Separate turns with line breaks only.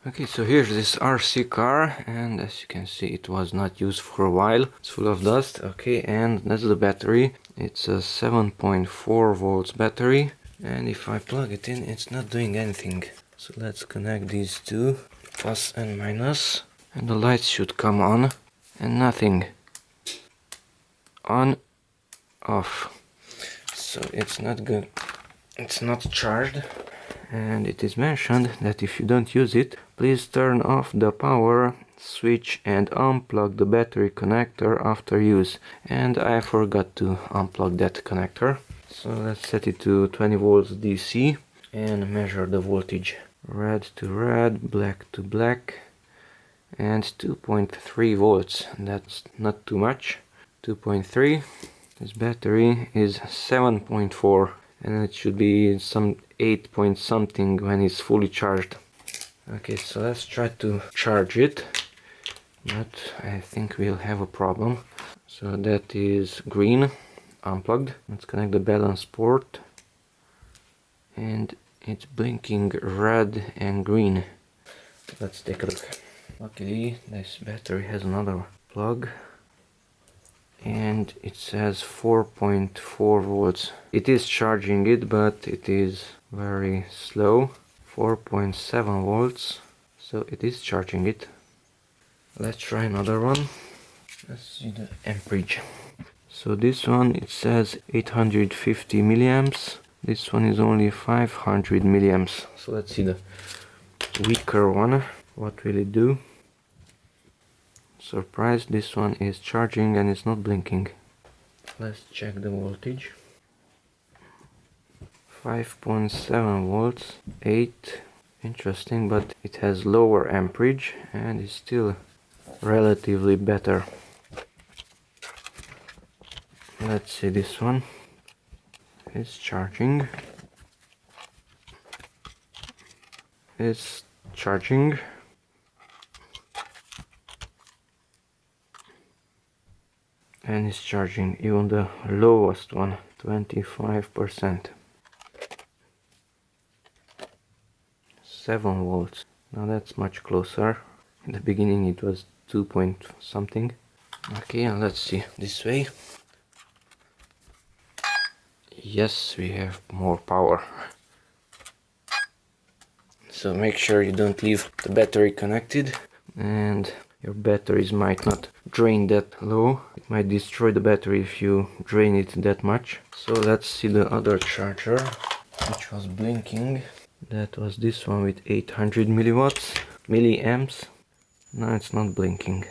Okay, so here's this RC car, and as you can see it was not used for a while. It's full of dust. Okay, and that's the battery. It's a 7.4 volts battery, and if I plug it in, it's not doing anything. So let's connect these two, plus and minus, and the lights should come on, and nothing. On, off. So it's not good. It's not charged. And it is mentioned that if you don't use it, please turn off the power switch and unplug the battery connector after use. And I forgot to unplug that connector. So let's set it to 20 volts DC and measure the voltage. Red to red, black to black, and 2.3 volts. That's not too much. 2.3. This battery is 7.4. And it should be some 8 point something when it's fully charged. Okay, so let's try to charge it, but I think we'll have a problem. So that is green, unplugged. Let's connect the balance port, and it's blinking red and green. Let's take a look. Luckily this battery has another plug, and it says 4.4 volts. It is charging it, but it is very slow. 4.7 volts, so it is charging it. Let's try another one. Let's see the amperage. So this one, it says 850 milliamps. This one is only 500 milliamps. So let's see the weaker one. What will it do? Surprise, this one is charging and it's not blinking. Let's check the voltage. 5.7 volts, 8. Interesting, but it has lower amperage and is still relatively better. Let's see this one. It's charging. It's charging. And it's charging, even the lowest one, 25%. 7 volts. Now that's much closer. In the beginning it was 2 point something. Okay, and let's see this way. Yes, we have more power. So make sure you don't leave the battery connected, and your batteries might not drain that low. It might destroy the battery if you drain it that much. So let's see the other charger, which was blinking. That was this one with 800 milliamps. Now it's not blinking.